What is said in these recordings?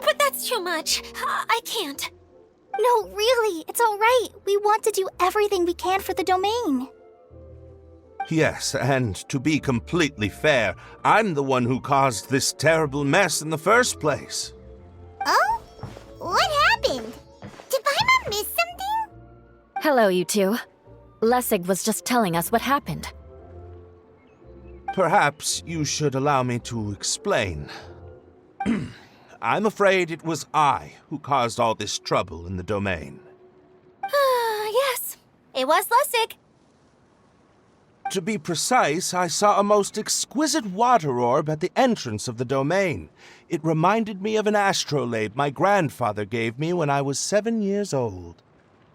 but that's too much. I can't. No, really, it's all right. We want to do everything we can for the domain. Yes, and to be completely fair, I'm the one who caused this terrible mess in the first place. Oh? What happened? Did Paimon miss something? Hello, you two. Lessig was just telling us what happened. Perhaps you should allow me to explain. I'm afraid it was I who caused all this trouble in the domain. Yes, it was Lessig. To be precise, I saw a most exquisite water orb at the entrance of the domain. It reminded me of an astrolabe my grandfather gave me when I was 7 years old.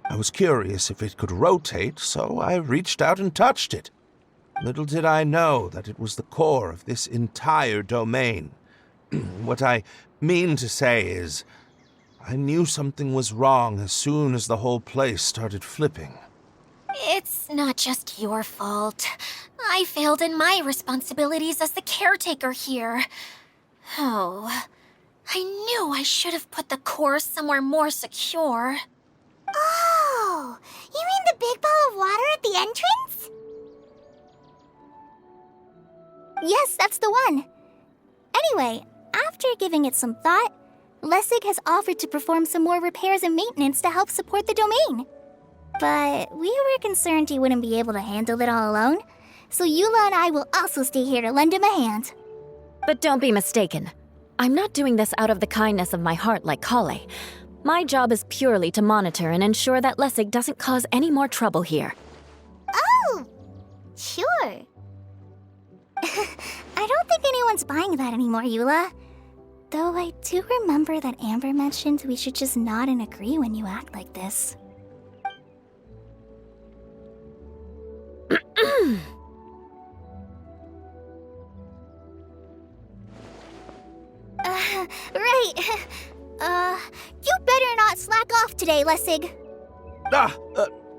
I was curious if it could rotate, so I reached out and touched it. Little did I know that it was the core of this entire domain. What I mean to say is, I knew something was wrong as soon as the whole place started flipping. It's not just your fault. I failed in my responsibilities as the caretaker here. Oh, I knew I should have put the core somewhere more secure. Oh, you mean the big ball of water at the entrance? Yes, that's the one. Anyway, after giving it some thought, Lessig has offered to perform some more repairs and maintenance to help support the domain. But we were concerned he wouldn't be able to handle it all alone, so Eula and I will also stay here to lend him a hand. But don't be mistaken. I'm not doing this out of the kindness of my heart like Kale. My job is purely to monitor and ensure that Lessig doesn't cause any more trouble here. Oh, sure. I don't think anyone's buying that anymore, Eula. Though I do remember that Amber mentioned we should just nod and agree when you act like this. Right. You better not slack off today, Lessig.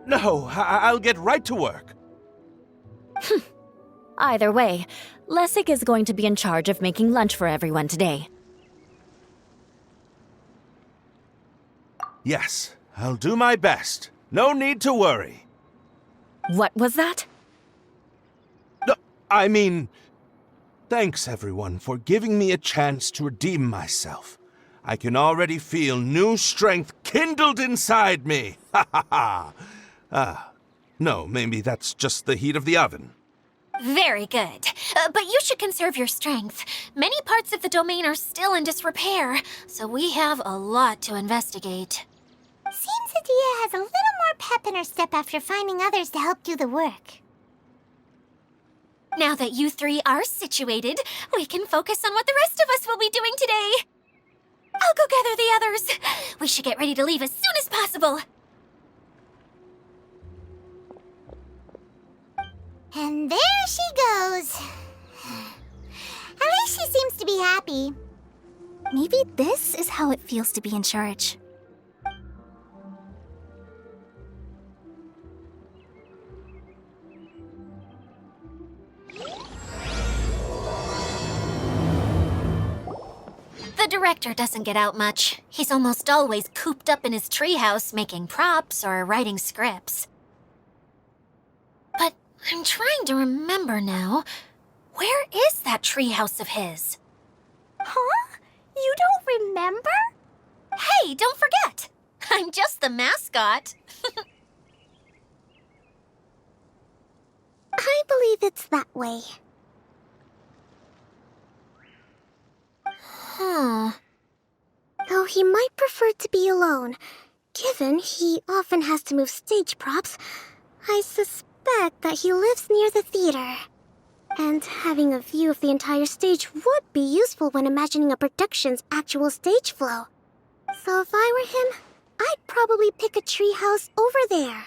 No, I'll get right to work. Either way, Lessig is going to be in charge of making lunch for everyone today. Yes, I'll do my best. No need to worry. What was that? No, I mean, thanks everyone for giving me a chance to redeem myself. I can already feel new strength kindled inside me. Ha ha ha. No, maybe that's just the heat of the oven. Very good. But you should conserve your strength. Many parts of the domain are still in disrepair, so we have a lot to investigate. Seems Adia has a little more pep in her step after finding others to help do the work. Now that you three are situated, we can focus on what the rest of us will be doing today. I'll go gather the others. We should get ready to leave as soon as possible. And there she goes. At least she seems to be happy. Maybe this is how it feels to be in charge. The director doesn't get out much. He's almost always cooped up in his treehouse making props or writing scripts. But I'm trying to remember now. Where is that treehouse of his? Huh? You don't remember? Hey, don't forget! I'm just the mascot. I believe it's that way. Though he might prefer to be alone, given he often has to move stage props, I suspect that he lives near the theater. And having a view of the entire stage would be useful when imagining a production's actual stage flow. So if I were him, I'd probably pick a treehouse over there.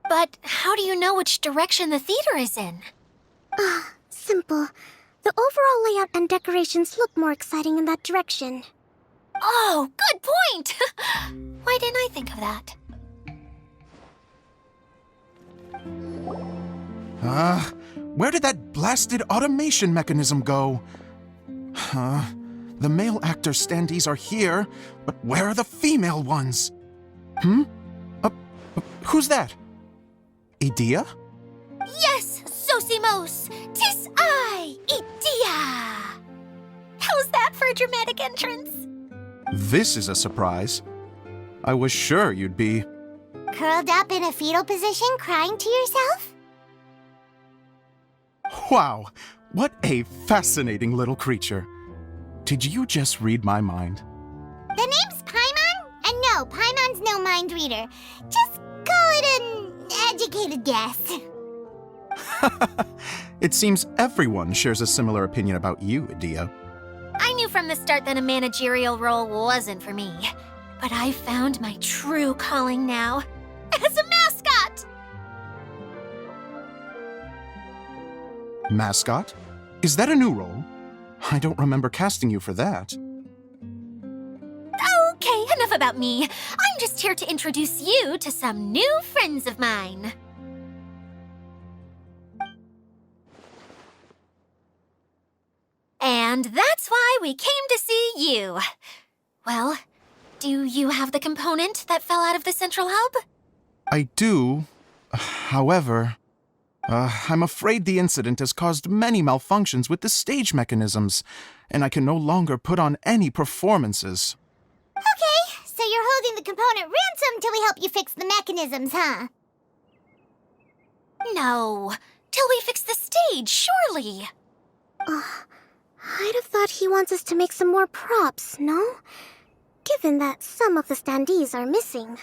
But how do you know which direction the theater is in? Simple. The overall layout and decorations look more exciting in that direction. Oh, good point! Why didn't I think of that? Where did that blasted automation mechanism go? The male actor standees are here, but where are the female ones? Who's that? Idea? Yes, Zosimos! 'Tis I, Idea! How's that for a dramatic entrance? This is a surprise. I was sure you'd be... Curled up in a fetal position, crying to yourself? Wow, what a fascinating little creature. Did you just read my mind? The name's Paimon? And no, Paimon's no mind reader. Just call it an educated guess. It seems everyone shares a similar opinion about you, Idea. I knew from the start that a managerial role wasn't for me. But I found my true calling now. As a mascot! Mascot? Is that a new role? I don't remember casting you for that. Okay, enough about me. I'm just here to introduce you to some new friends of mine. And that's why we came to see you. Well, do you have the component that fell out of the central hub? I do. However, I'm afraid the incident has caused many malfunctions with the stage mechanisms, and I can no longer put on any performances. Okay, so you're holding the component ransom till we help you fix the mechanisms, huh? No, till we fix the stage, surely. I'd have thought he wants us to make some more props, no? Given that some of the standees are missing.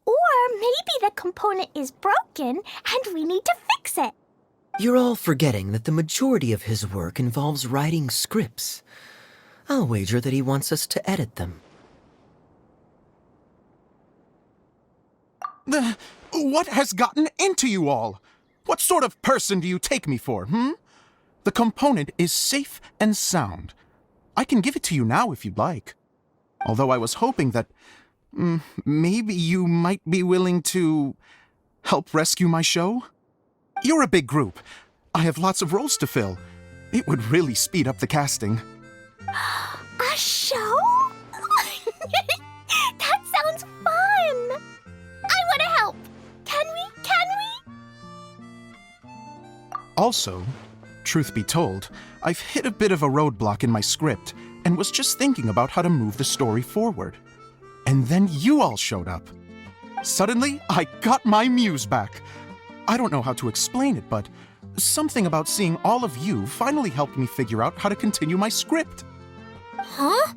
Or maybe the component is broken and we need to fix it. You're all forgetting that the majority of his work involves writing scripts. I'll wager that he wants us to edit them. What has gotten into you all? What sort of person do you take me for, The component is safe and sound. I can give it to you now if you'd like. Although I was hoping that maybe you might be willing to help rescue my show? You're a big group. I have lots of roles to fill. It would really speed up the casting. A show? That sounds fun! I want to help! Can we? Also, truth be told, I've hit a bit of a roadblock in my script and was just thinking about how to move the story forward. And then you all showed up. Suddenly, I got my muse back. I don't know how to explain it, but something about seeing all of you finally helped me figure out how to continue my script. Huh?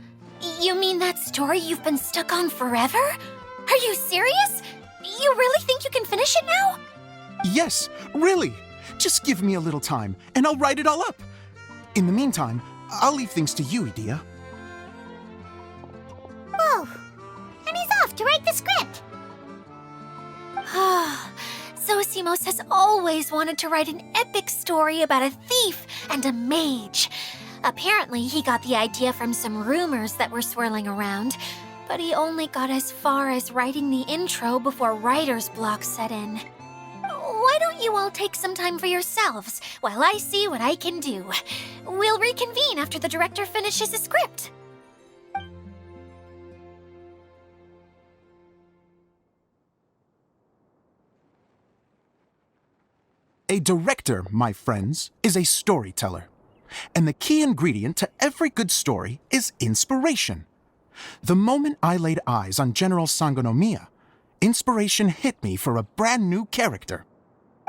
You mean that story you've been stuck on forever? Are you serious? You really think you can finish it now? Yes, really. Just give me a little time, and I'll write it all up. In the meantime, I'll leave things to you, Idea. Whoa! And he's off to write the script! Zosimos has always wanted to write an epic story about a thief and a mage. Apparently, he got the idea from some rumors that were swirling around, but he only got as far as writing the intro before writer's block set in. Why don't you all take some time for yourselves while I see what I can do? We'll reconvene after the director finishes his script. A director, my friends, is a storyteller. And the key ingredient to every good story is inspiration. The moment I laid eyes on General Sangonomiya, inspiration hit me for a brand new character.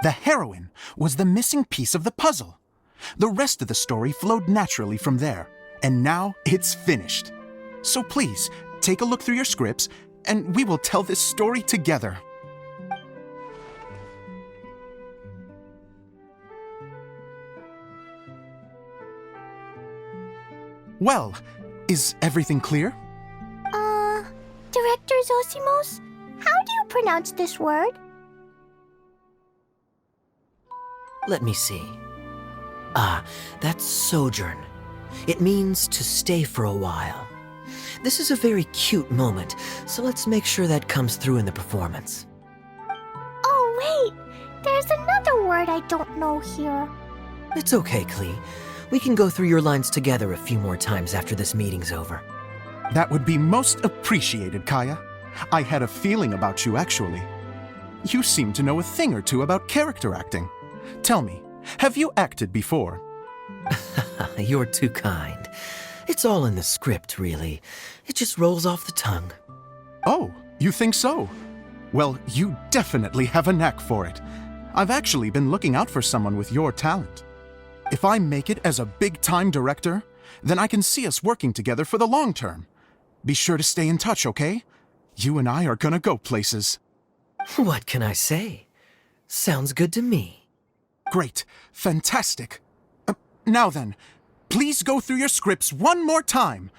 The heroine was the missing piece of the puzzle. The rest of the story flowed naturally from there, and now it's finished. So please, take a look through your scripts, and we will tell this story together. Well, is everything clear? Director Zosimos, how do you pronounce this word? Let me see. Ah, that's sojourn. It means to stay for a while. This is a very cute moment, so let's make sure that comes through in the performance. Oh, wait! There's another word I don't know here. It's okay, Klee. We can go through your lines together a few more times after this meeting's over. That would be most appreciated, Kaya. I had a feeling about you, actually. You seem to know a thing or two about character acting. Tell me, have you acted before? You're too kind. It's all in the script, really. It just rolls off the tongue. Oh, you think so? Well, you definitely have a knack for it. I've actually been looking out for someone with your talent. If I make it as a big-time director, then I can see us working together for the long term. Be sure to stay in touch, okay? You and I are gonna go places. What can I say? Sounds good to me. Great. Fantastic. Now then, please go through your scripts one more time.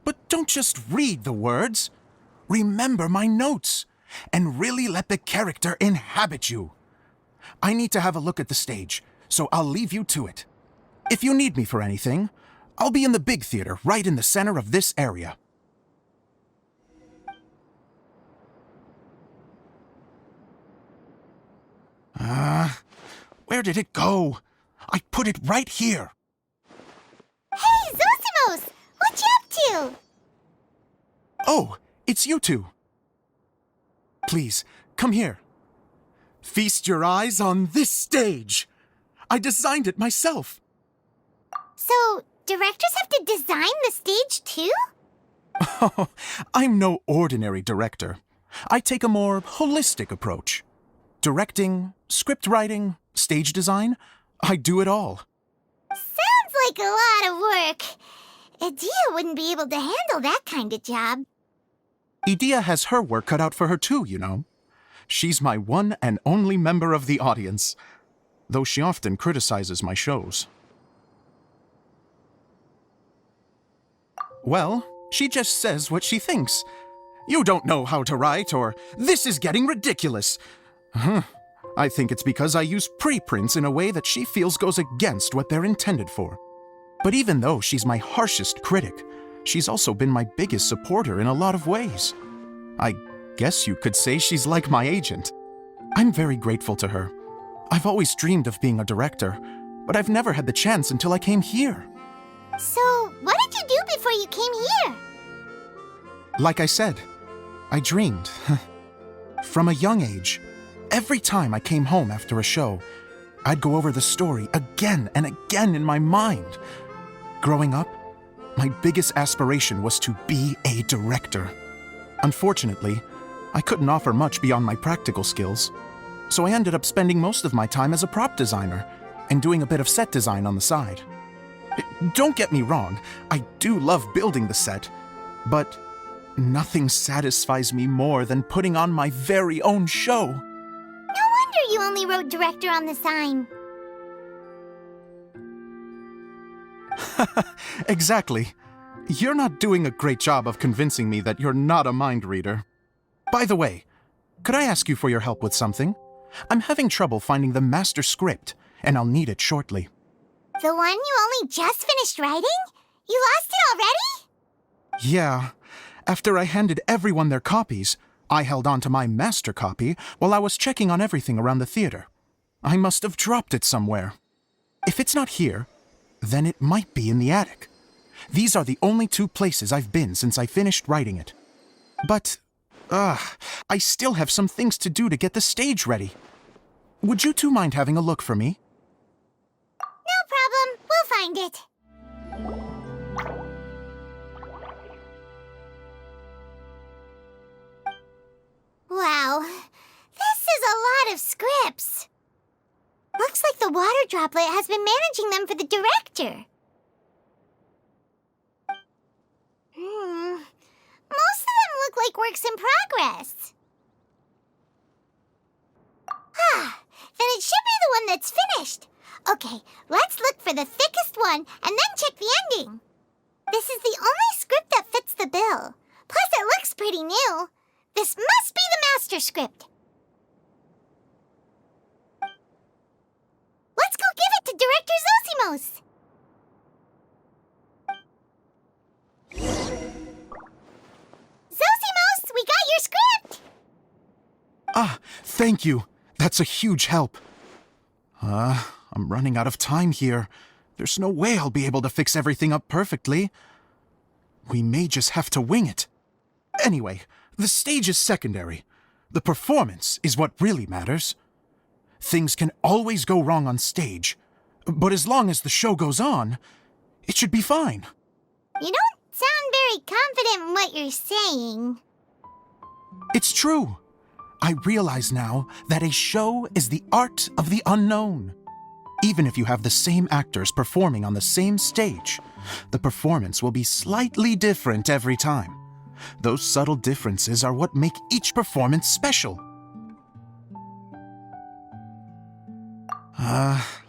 But don't just read the words. Remember my notes, and really let the character inhabit you. I need to have a look at the stage, so I'll leave you to it. If you need me for anything, I'll be in the big theater right in the center of this area. Where did it go? I put it right here. Hey, Zosimos! What you up to? Oh, it's you two. Please, come here. Feast your eyes on this stage. I designed it myself. So, directors have to design the stage too? Oh, I'm no ordinary director. I take a more holistic approach. Directing, script writing, stage design, I do it all. Sounds like a lot of work. Adia wouldn't be able to handle that kind of job. Idia has her work cut out for her too, you know. She's my one and only member of the audience, though she often criticizes my shows. Well, she just says what she thinks. You don't know how to write, or this is getting ridiculous. I think it's because I use preprints in a way that she feels goes against what they're intended for. But even though she's my harshest critic, she's also been my biggest supporter in a lot of ways. I guess you could say she's like my agent. I'm very grateful to her. I've always dreamed of being a director, but I've never had the chance until I came here. So, what did you do before you came here? Like I said, I dreamed. From a young age, every time I came home after a show, I'd go over the story again and again in my mind. Growing up, my biggest aspiration was to be a director. Unfortunately, I couldn't offer much beyond my practical skills, so I ended up spending most of my time as a prop designer and doing a bit of set design on the side. Don't get me wrong, I do love building the set, but nothing satisfies me more than putting on my very own show. No wonder you only wrote director on the sign. Exactly. You're not doing a great job of convincing me that you're not a mind reader. By the way, could I ask you for your help with something? I'm having trouble finding the master script, and I'll need it shortly. The one you only just finished writing? You lost it already? Yeah. After I handed everyone their copies, I held on to my master copy while I was checking on everything around the theater. I must have dropped it somewhere. If it's not here, then it might be in the attic. These are the only two places I've been since I finished writing it. But, I still have some things to do to get the stage ready. Would you two mind having a look for me? No problem. We'll find it. Wow. This is a lot of scripts. Looks like the water droplet has been managing them for the director. Most of them look like works in progress. Then it should be the one that's finished. Okay, let's look for the thickest one and then check the ending. This is the only script that fits the bill. Plus, it looks pretty new. This must be the master script. Let's go give it to Director Zosimos. Zosimos, we got your script! Thank you. That's a huge help. I'm running out of time here. There's no way I'll be able to fix everything up perfectly. We may just have to wing it. Anyway, the stage is secondary. The performance is what really matters. Things can always go wrong on stage, but as long as the show goes on, it should be fine. You don't sound very confident in what you're saying. It's true. I realize now that a show is the art of the unknown. Even if you have the same actors performing on the same stage, the performance will be slightly different every time. Those subtle differences are what make each performance special.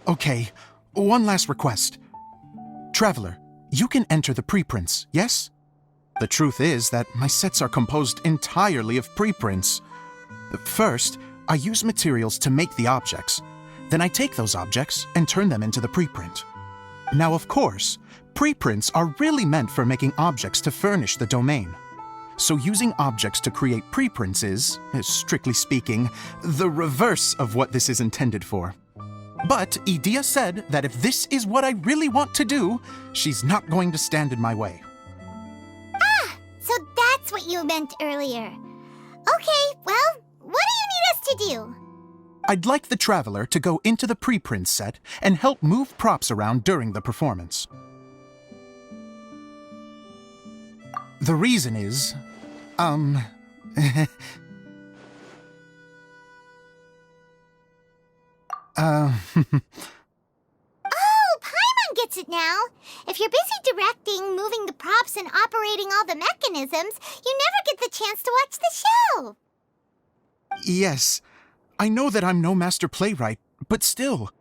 Okay. One last request. Traveler, you can enter the preprints, yes? The truth is that my sets are composed entirely of preprints. First, I use materials to make the objects. Then I take those objects and turn them into the preprint. Now, of course, preprints are really meant for making objects to furnish the domain. So using objects to create preprints is, strictly speaking, the reverse of what this is intended for. But Edea said that if this is what I really want to do, she's not going to stand in my way. So that's what you meant earlier. Okay, well, what do you need us to do? I'd like the Traveler to go into the preprint set and help move props around during the performance. The reason is, Oh, Paimon gets it now. If you're busy directing, moving the props, and operating all the mechanisms, you never get the chance to watch the show. Yes, I know that I'm no master playwright, but still.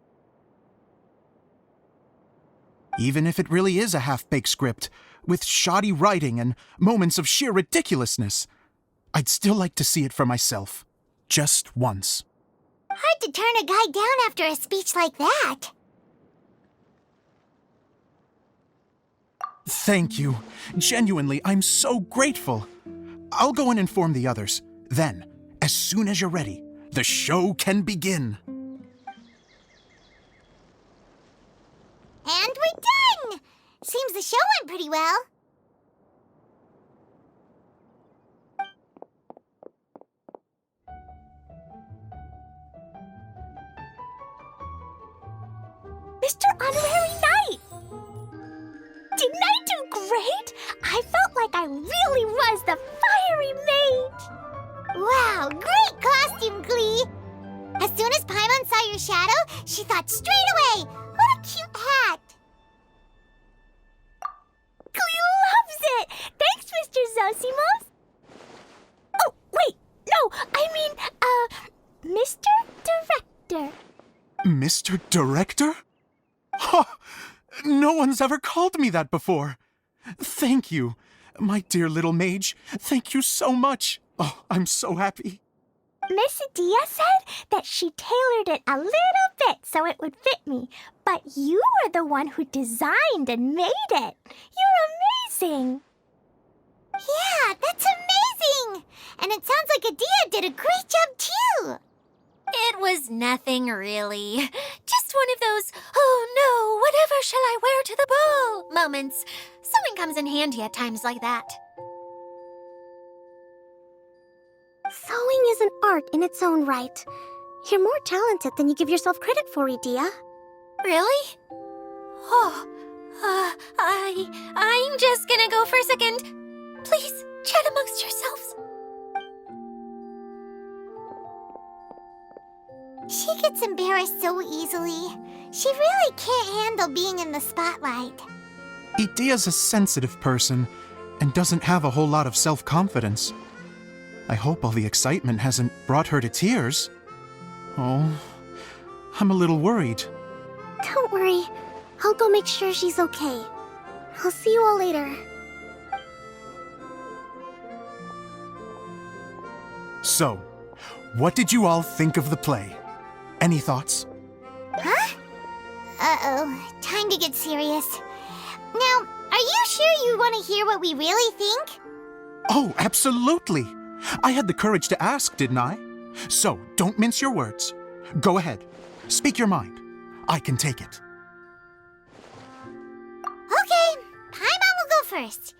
Even if it really is a half-baked script, with shoddy writing and moments of sheer ridiculousness, I'd still like to see it for myself. Just once. Hard to turn a guy down after a speech like that. Thank you. Genuinely, I'm so grateful. I'll go and inform the others. Then, as soon as you're ready, the show can begin. And we're done! Seems the show went pretty well. Mr. Honorary Knight! Didn't I do great? I felt like I really was the fiery mage! Wow, great costume, Glee! As soon as Paimon saw your shadow, she thought straight away, what a cute hat! Glee loves it! Thanks, Mr. Zosimos! Oh, wait, no, I mean, Mr. Director. Mr. Director? Huh! No one's ever called me that before. Thank you, my dear little mage. Thank you so much. Oh, I'm so happy. Miss Edea said that she tailored it a little bit so it would fit me, but you are the one who designed and made it. You're amazing. Yeah, that's amazing! And it sounds like Edea did a great job, too! It was nothing really. Just one of those, oh no, whatever shall I wear to the ball moments. Sewing comes in handy at times like that. Sewing is an art in its own right. You're more talented than you give yourself credit for, Edea. Really? Oh, I'm just gonna go for a second. Please, chat amongst yourselves. She gets embarrassed so easily. She really can't handle being in the spotlight. Edea's a sensitive person and doesn't have a whole lot of self-confidence. I hope all the excitement hasn't brought her to tears. Oh, I'm a little worried. Don't worry. I'll go make sure she's okay. I'll see you all later. So, what did you all think of the play? Any thoughts? Huh? Uh-oh. Time to get serious. Now, are you sure you want to hear what we really think? Oh, absolutely. I had the courage to ask, didn't I? So, don't mince your words. Go ahead. Speak your mind. I can take it. first.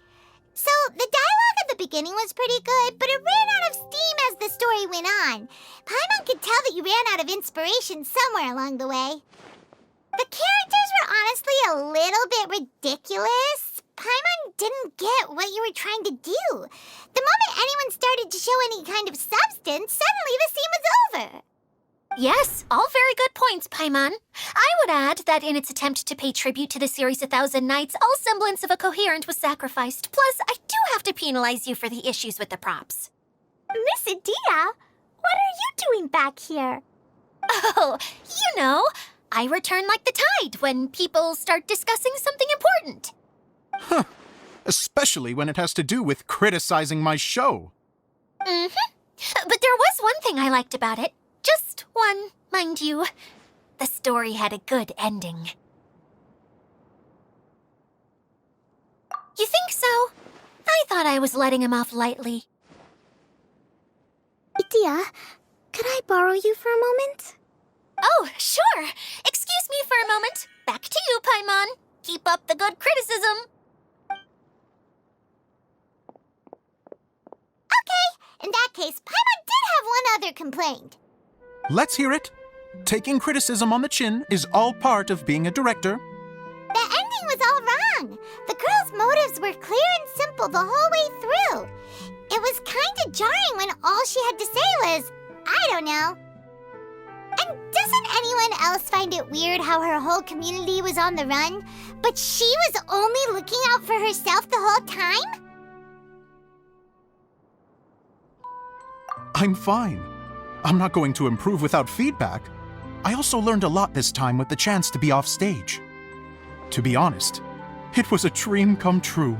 So, the dialogue at the beginning was pretty good, but it ran out of steam as the story went on. Paimon could tell that you ran out of inspiration somewhere along the way. The characters were honestly a little bit ridiculous. Paimon didn't get what you were trying to do. The moment anyone started to show any kind of substance, suddenly the scene was over. Yes, all very good points, Paimon. I would add that in its attempt to pay tribute to the series 1,000 Nights, all semblance of a coherent was sacrificed. Plus, I do have to penalize you for the issues with the props. Miss Adia, what are you doing back here? Oh, you know, I return like the tide when people start discussing something important. Huh. Especially when it has to do with criticizing my show. Mm-hmm. But there was one thing I liked about it. Just one, mind you. The story had a good ending. You think so? I thought I was letting him off lightly. Idia, could I borrow you for a moment? Oh, sure. Excuse me for a moment. Back to you, Paimon. Keep up the good criticism. Okay, in that case, Paimon did have one other complaint. Let's hear it. Taking criticism on the chin is all part of being a director. The ending was all wrong. The girl's motives were clear and simple the whole way through. It was kind of jarring when all she had to say was, I don't know. And doesn't anyone else find it weird how her whole community was on the run, but she was only looking out for herself the whole time? I'm fine. I'm not going to improve without feedback. I also learned a lot this time with the chance to be off stage. To be honest, it was a dream come true.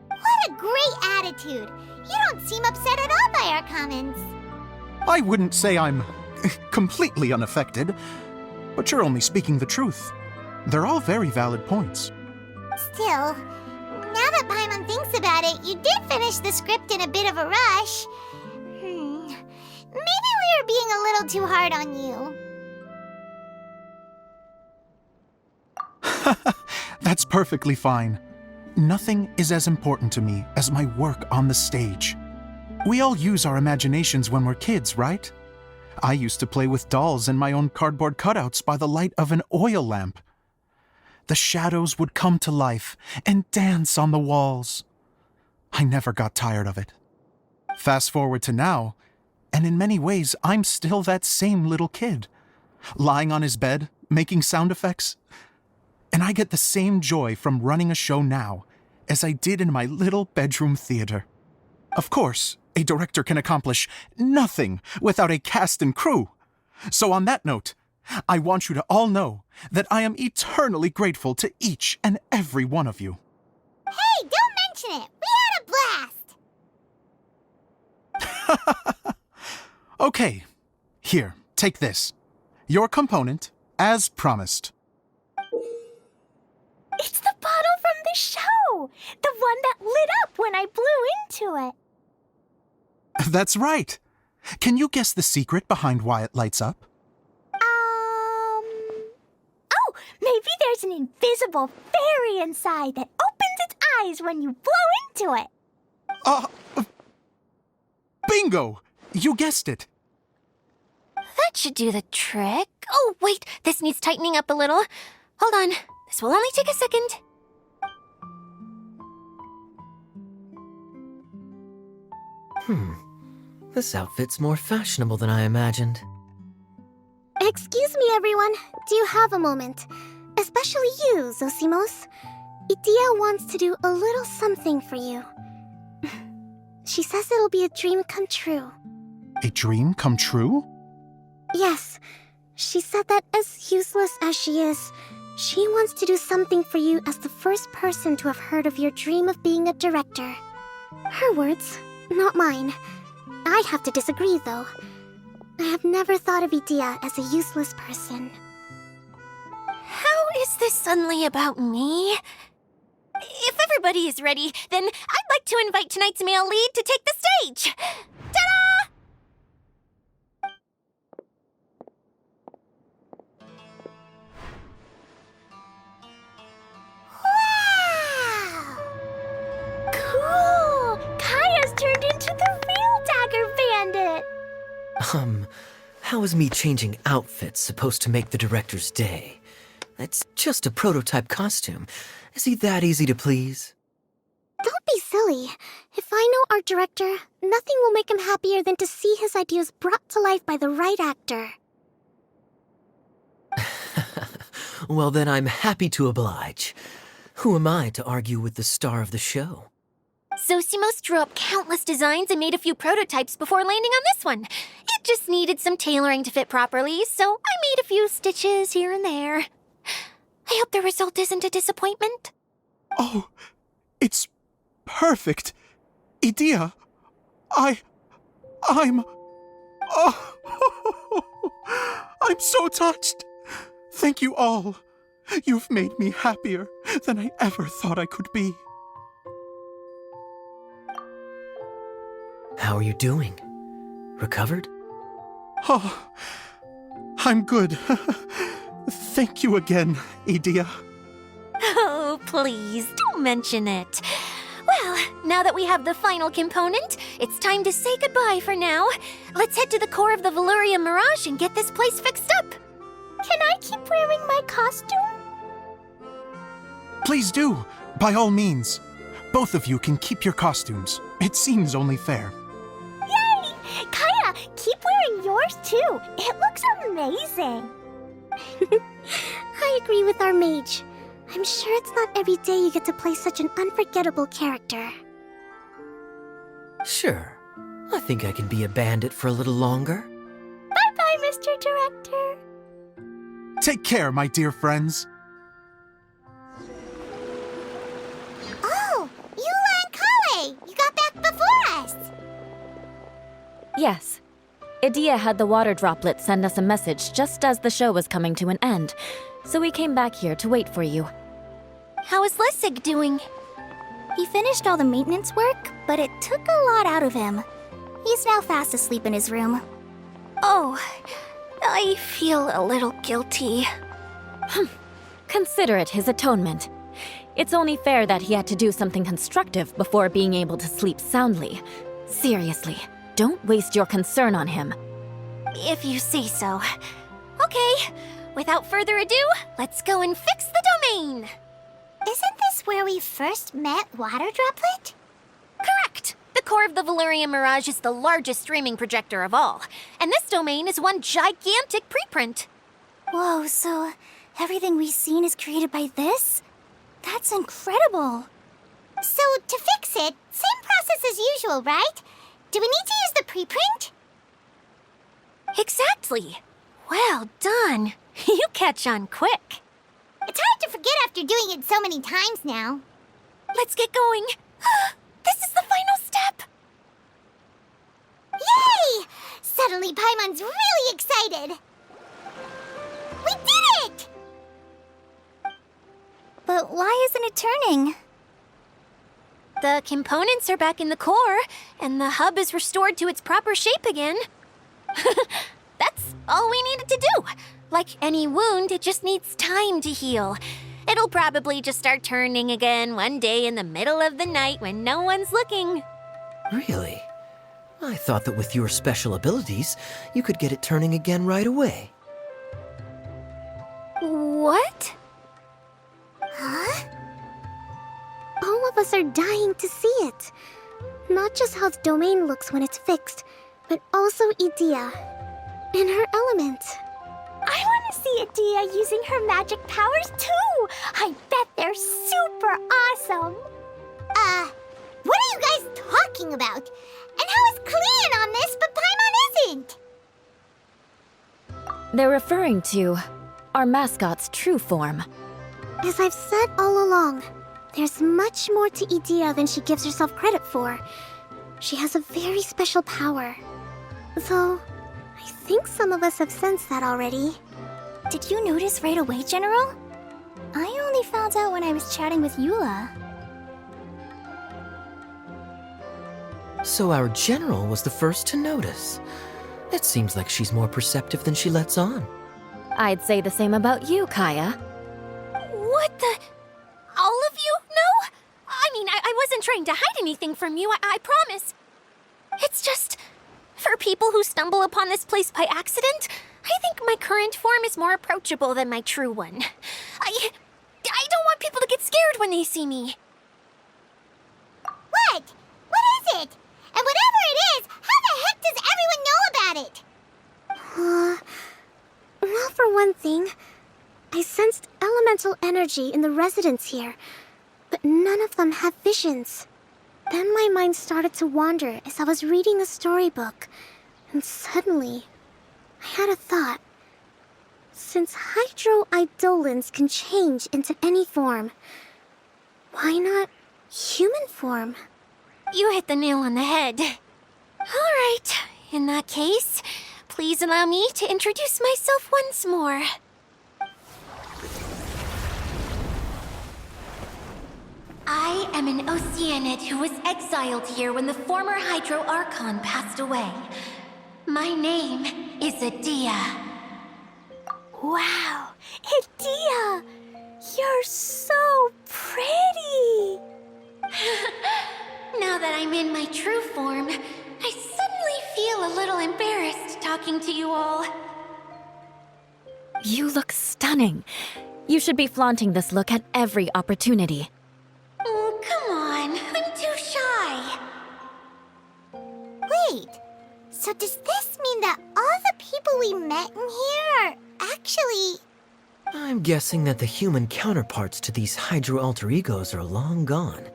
What a great attitude. You don't seem upset at all by our comments. I wouldn't say I'm completely unaffected, but you're only speaking the truth. They're all very valid points. Still, now that Paimon thinks about it, you did finish the script in a bit of a rush. Maybe we were being a little too hard on you. That's perfectly fine. Nothing is as important to me as my work on the stage. We all use our imaginations when we're kids, right? I used to play with dolls and my own cardboard cutouts by the light of an oil lamp. The shadows would come to life and dance on the walls. I never got tired of it. Fast forward to now, and in many ways, I'm still that same little kid, lying on his bed, making sound effects. And I get the same joy from running a show now as I did in my little bedroom theater. Of course, a director can accomplish nothing without a cast and crew. So on that note, I want you to all know that I am eternally grateful to each and every one of you. Hey, don't mention it. We had a blast. Okay, here, take this. Your component, as promised. It's the bottle from the show. The one that lit up when I blew into it. That's right. Can you guess the secret behind why it lights up? Oh, maybe there's an invisible fairy inside that opens its eyes when you blow into it. Bingo! You guessed it. That should do the trick. Oh, wait, this needs tightening up a little. Hold on, this will only take a second. This outfit's more fashionable than I imagined. Excuse me, everyone. Do you have a moment? Especially you, Zosimos. Idia wants to do a little something for you. She says it'll be a dream come true. A dream come true? Yes. She said that as useless as she is, she wants to do something for you as the first person to have heard of your dream of being a director. Her words, not mine. I'd have to disagree, though. I have never thought of Idia as a useless person. How is this suddenly about me? If everybody is ready, then I'd like to invite tonight's male lead to take the stage. Ta-da! Wow! How is me changing outfits supposed to make the director's day? It's just a prototype costume. Is he that easy to please? Don't be silly. If I know our director, nothing will make him happier than to see his ideas brought to life by the right actor. Well, then I'm happy to oblige. Who am I to argue with the star of the show? Zosimos drew up countless designs and made a few prototypes before landing on this one. It just needed some tailoring to fit properly, so I made a few stitches here and there. I hope the result isn't a disappointment. Oh, it's perfect. Idea, I'm... Oh, I'm so touched. Thank you all. You've made me happier than I ever thought I could be. How are you doing? Recovered? Oh, I'm good. Thank you again, Idea. Oh, please, don't mention it. Well, now that we have the final component, it's time to say goodbye for now. Let's head to the core of the Valyria Mirage and get this place fixed up. Can I keep wearing my costume? Please do, by all means. Both of you can keep your costumes. It seems only fair. Yay! Kaya, keep wearing yours too. It looks amazing. I agree with our mage. I'm sure it's not every day you get to play such an unforgettable character. Sure. I think I can be a bandit for a little longer. Bye-bye, Mr. Director. Take care, my dear friends. Oh, Eula and Kale! You got back before us! Yes. Idea had the water droplet send us a message just as the show was coming to an end, so we came back here to wait for you. How is Lessig doing? He finished all the maintenance work, but it took a lot out of him. He's now fast asleep in his room. Oh, I feel a little guilty. Consider it his atonement. It's only fair that he had to do something constructive before being able to sleep soundly. Seriously, don't waste your concern on him. If you say so. Okay, without further ado, let's go and fix the domain. Isn't this where we first met Water Droplet? Correct. The core of the Valyria Mirage is the largest streaming projector of all, and this domain is one gigantic preprint. Whoa, so everything we've seen is created by this? That's incredible. So, to fix it, same process as usual, right? Do we need to use the preprint? Exactly. Well done. You catch on quick. It's hard to forget after doing it so many times now. Let's get going. This is the final step. Yay! Suddenly Paimon's really excited. We did it! But why isn't it turning? The components are back in the core, and the hub is restored to its proper shape again. That's all we needed to do. Like any wound, it just needs time to heal. It'll probably just start turning again one day in the middle of the night when no one's looking. Really? I thought that with your special abilities, you could get it turning again right away. What? Huh? All of us are dying to see it. Not just how the domain looks when it's fixed, but also Idea. In her element. I want to see Idea using her magic powers too! I bet they're super awesome! What are you guys talking about? And how is Kleon on this, but Paimon isn't? They're referring to our mascot's true form. As I've said all along, there's much more to Idea than she gives herself credit for. She has a very special power. Though, I think some of us have sensed that already. Did you notice right away, General? I only found out when I was chatting with Eula. So our general was the first to notice. It seems like she's more perceptive than she lets on. I'd say the same about you, Kaya. What the? All of you? No? I mean, I wasn't trying to hide anything from you, I promise. It's just, For people who stumble upon this place by accident, I think my current form is more approachable than my true one. I don't want people to get scared when they see me. What? What is it? And whatever it is, how the heck does everyone know about it? Well, for one thing, I sensed elemental energy in the residents here, but none of them have visions. Then my mind started to wander as I was reading a storybook, and suddenly, I had a thought. Since hydroidolins can change into any form, why not human form? You hit the nail on the head. All right, in that case, please allow me to introduce myself once more. I am an Oceanid who was exiled here when the former Hydro Archon passed away. My name is Adia. Wow, Idia! You're so pretty! Now that I'm in my true form, I suddenly feel a little embarrassed talking to you all. You look stunning. You should be flaunting this look at every opportunity. Oh, come on. I'm too shy. Wait, so does this mean that all the people we met in here are actually... I'm guessing that the human counterparts to these Hydro alter egos are long gone.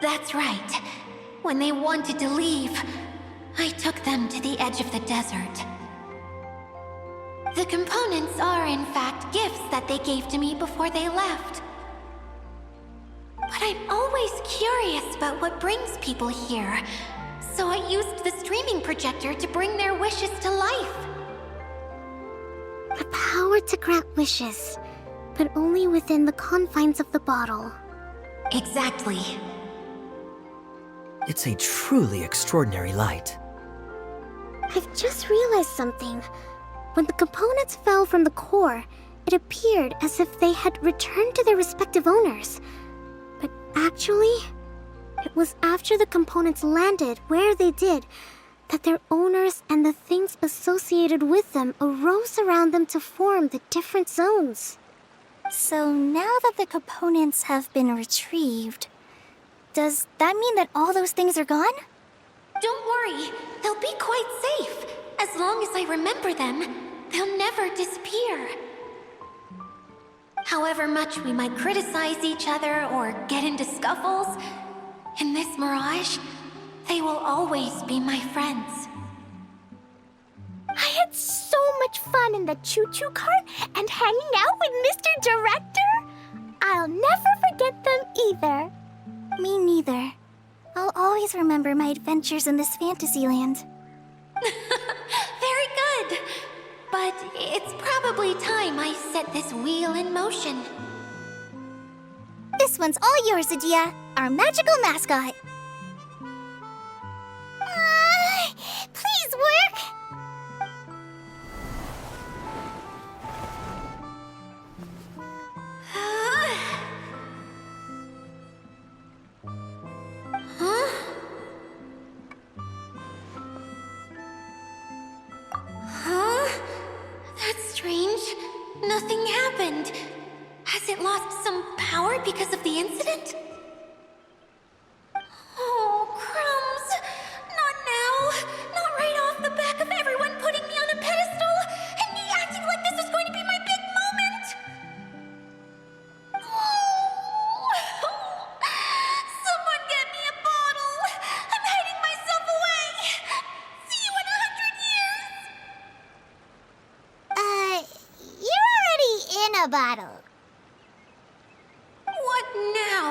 That's right. When they wanted to leave, I took them to the edge of the desert. The components are, in fact, gifts that they gave to me before they left. But I'm always curious about what brings people here, so I used the streaming projector to bring their wishes to life. The power to grant wishes, but only within the confines of the bottle. Exactly. It's a truly extraordinary light. I've just realized something. When the components fell from the core, it appeared as if they had returned to their respective owners. But actually, it was after the components landed where they did that their owners and the things associated with them arose around them to form the different zones. So now that the components have been retrieved, does that mean that all those things are gone? Don't worry, they'll be quite safe. As long as I remember them, they'll never disappear. However much we might criticize each other or get into scuffles, in this mirage, they will always be my friends. I had so much fun in the choo-choo cart and hanging out with Mr. Director. I'll never forget them either. Me neither. I'll always remember my adventures in this fantasy land. Very good. But it's probably time I set this wheel in motion. This one's all yours, Adia, our magical mascot. Please work! Huh? Huh? That's strange. Nothing happened. Has it lost some power because of the incident? Oh, crumbs! Not now! Not right off the back of everyone putting me on a pedestal and me acting like this is going to be my big moment! Someone get me a bottle! I'm hiding myself away! See you in 100 years! You're already in a bottle. What now?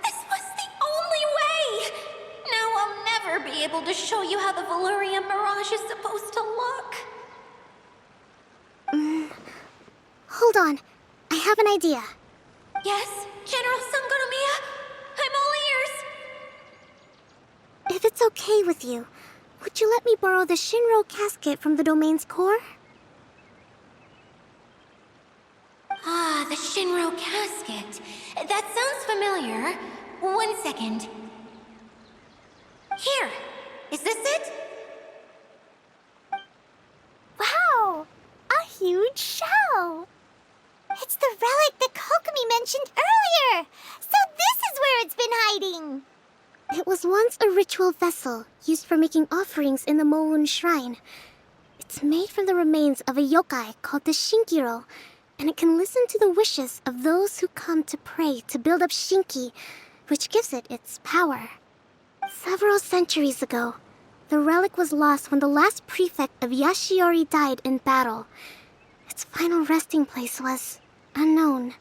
This was the only way! Now I'll never be able to show you how the Valurian Mirage is supposed to look. Hold on. I have an idea. Yes, General Sangonomiya? I'm all ears! If it's okay with you, would you let me borrow the Shinro casket from the domain's core? Ah, the Shinro casket. That sounds familiar. 1 second. Here. Is this it? ancient shell! It's the relic that Kokomi mentioned earlier! So this is where it's been hiding! It was once a ritual vessel used for making offerings in the Moun Shrine. It's made from the remains of a yokai called the Shinkiro, and it can listen to the wishes of those who come to pray to build up Shinki, which gives it its power. Several centuries ago, the relic was lost when the last prefect of Yashiori died in battle. Its final resting place was unknown.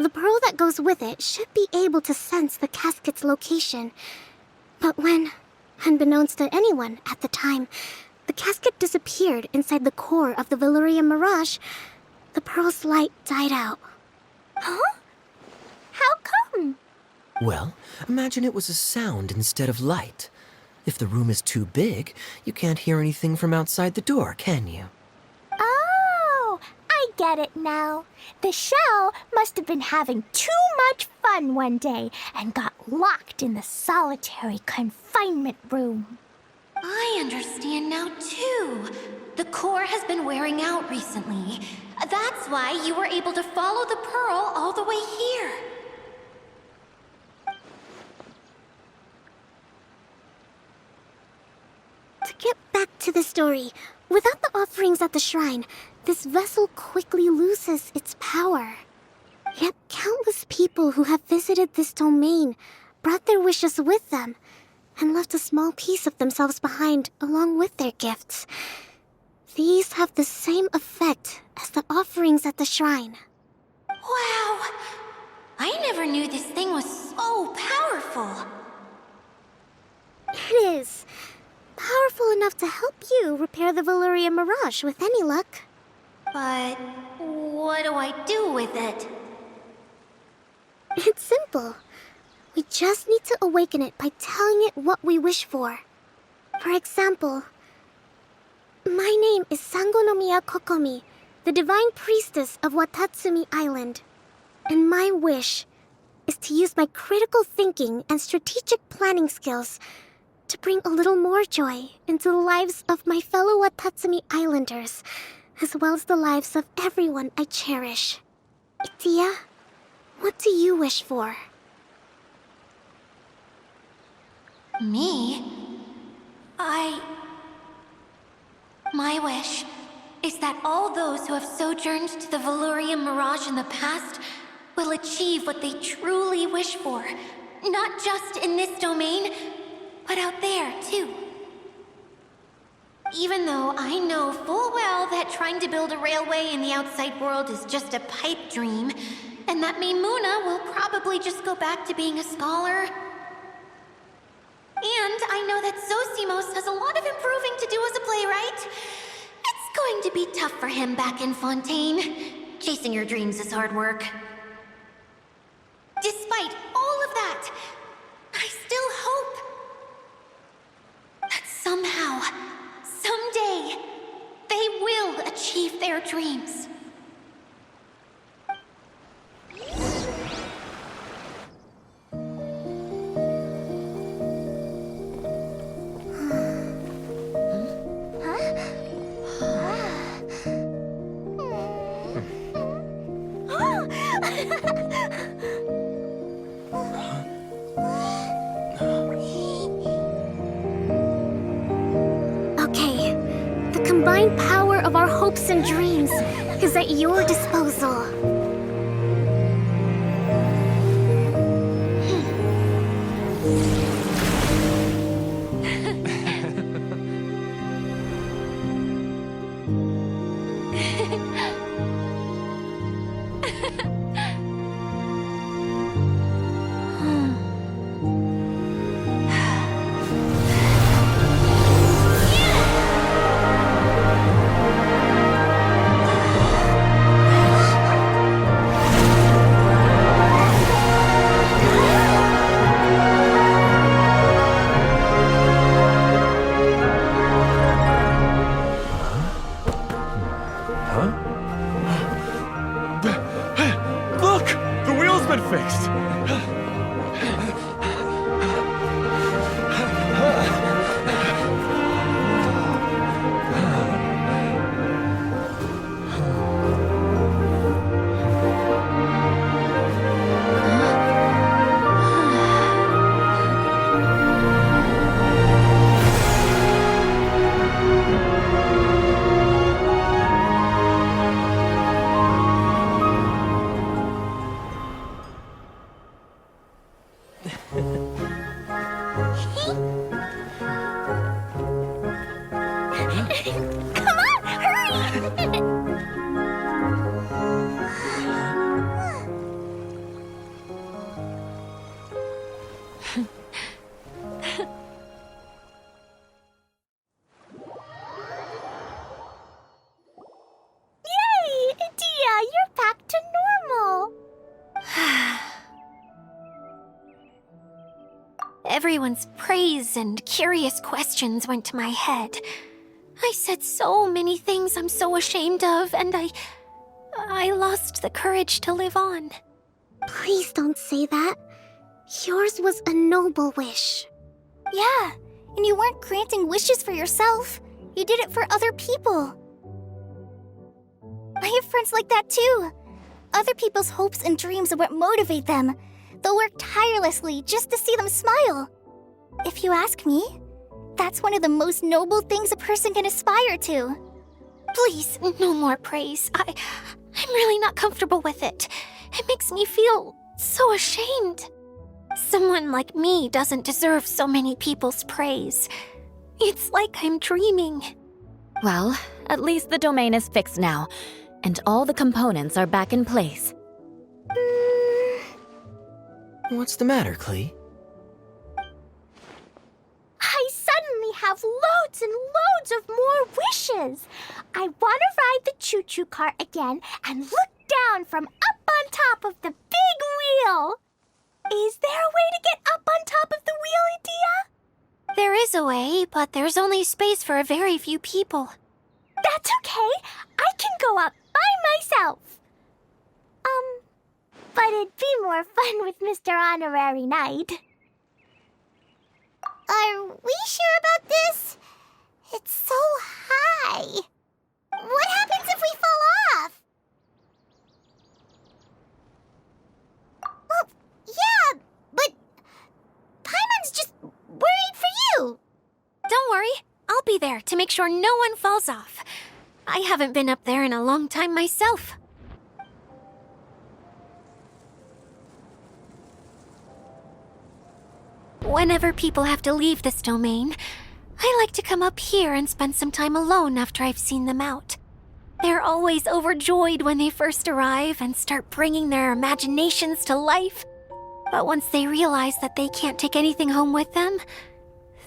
The pearl that goes with it should be able to sense the casket's location. But when, unbeknownst to anyone at the time, the casket disappeared inside the core of the Valyria Mirage, the pearl's light died out. Huh? How come? Well, imagine it was a sound instead of light. If the room is too big, you can't hear anything from outside the door, can you? Oh, I get it now. The shell must have been having too much fun one day and got locked in the solitary confinement room. I understand now, too. The core has been wearing out recently. That's why you were able to follow the pearl all the way here. To get back to the story, without the offerings at the shrine, this vessel quickly loses its power. Yet countless people who have visited this domain brought their wishes with them and left a small piece of themselves behind along with their gifts. These have the same effect as the offerings at the shrine. Wow! I never knew this thing was so powerful. It is. Powerful enough to help you repair the Valyria Mirage with any luck. But what do I do with it? It's simple. We just need to awaken it by telling it what we wish for. For example, my name is Sangonomiya Kokomi, the divine priestess of Watatsumi Island. And my wish is to use my critical thinking and strategic planning skills to bring a little more joy into the lives of my fellow Watatsumi Islanders, as well as the lives of everyone I cherish. Itia, what do you wish for? Me? My wish is that all those who have sojourned to the Valyria Mirage in the past will achieve what they truly wish for. Not just in this domain, but out there, too. Even though I know full well that trying to build a railway in the outside world is just a pipe dream, and that Maimuna will probably just go back to being a scholar. And I know that Zosimos has a lot of improving to do as a playwright. It's going to be tough for him back in Fontaine. Chasing your dreams is hard work. Despite all of that, I still hope that somehow, someday, they will achieve their dreams. Okay, the combined power of our hopes and dreams is at your disposal. Look! The wheel's been fixed! Everyone's praise and curious questions went to my head. I said so many things I'm so ashamed of, and I lost the courage to live on. Please don't say that. Yours was a noble wish. Yeah, and you weren't granting wishes for yourself. You did it for other people. I have friends like that too. Other people's hopes and dreams are what motivate them. They'll work tirelessly just to see them smile. If you ask me, that's one of the most noble things a person can aspire to. Please, no more praise. I'm really not comfortable with it. It makes me feel so ashamed. Someone like me doesn't deserve so many people's praise. It's like I'm dreaming. Well, at least the domain is fixed now, and all the components are back in place. What's the matter, Klee? I suddenly have loads and loads of more wishes. I want to ride the choo-choo cart again and look down from up on top of the big wheel. Is there a way to get up on top of the wheel, Edea? There is a way, but there's only space for a very few people. That's okay. I can go up by myself. But it'd be more fun with Mr. Honorary Knight. Are we sure about this? It's so high. What happens if we fall off? Well, yeah, but Paimon's just worried for you. Don't worry, I'll be there to make sure no one falls off. I haven't been up there in a long time myself. Whenever people have to leave this domain, I like to come up here and spend some time alone after I've seen them out. They're always overjoyed when they first arrive and start bringing their imaginations to life. But once they realize that they can't take anything home with them,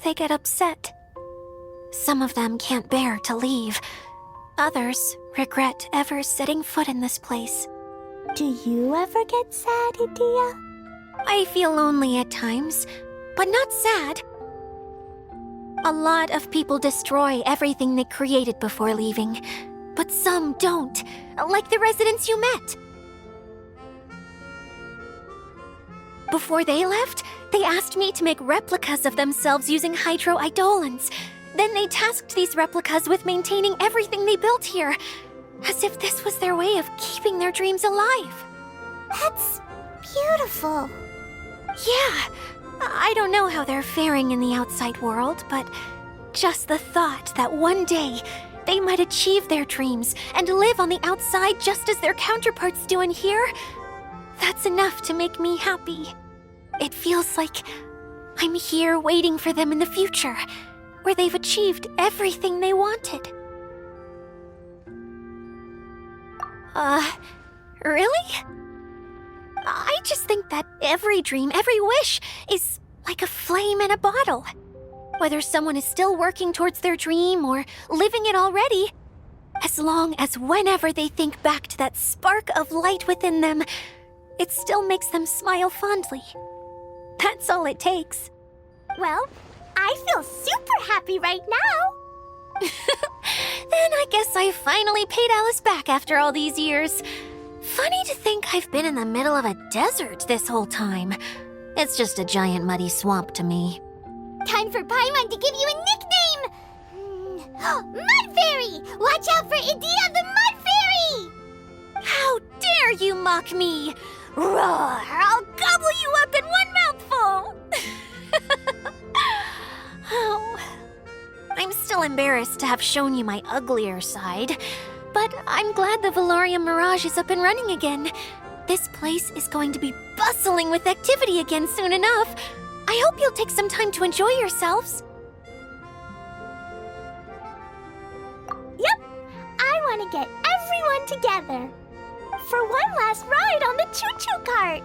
they get upset. Some of them can't bear to leave. Others regret ever setting foot in this place. Do you ever get sad, Edea? I feel lonely at times, but not sad. A lot of people destroy everything they created before leaving, but some don't, like the residents you met. Before they left, they asked me to make replicas of themselves using hydro-eidolons. Then they tasked these replicas with maintaining everything they built here, as if this was their way of keeping their dreams alive. That's beautiful. Yeah, I don't know how they're faring in the outside world, but just the thought that one day they might achieve their dreams and live on the outside just as their counterparts do in here, that's enough to make me happy. It feels like I'm here waiting for them in the future, where they've achieved everything they wanted. Really? I just think that every dream, every wish, is like a flame in a bottle. Whether someone is still working towards their dream or living it already, as long as whenever they think back to that spark of light within them, it still makes them smile fondly. That's all it takes. Well, I feel super happy right now. Then I guess I finally paid Alice back after all these years. Funny to think I've been in the middle of a desert this whole time. It's just a giant muddy swamp to me. Time for Paimon to give you a nickname! Mud Fairy! Watch out for Edea the Mud Fairy! How dare you mock me! Roar! I'll gobble you up in one mouthful! Oh, I'm still embarrassed to have shown you my uglier side, but I'm glad the Valorium Mirage is up and running again. This place is going to be bustling with activity again soon enough. I hope you'll take some time to enjoy yourselves. Yep, I want to get everyone together for one last ride on the choo-choo cart.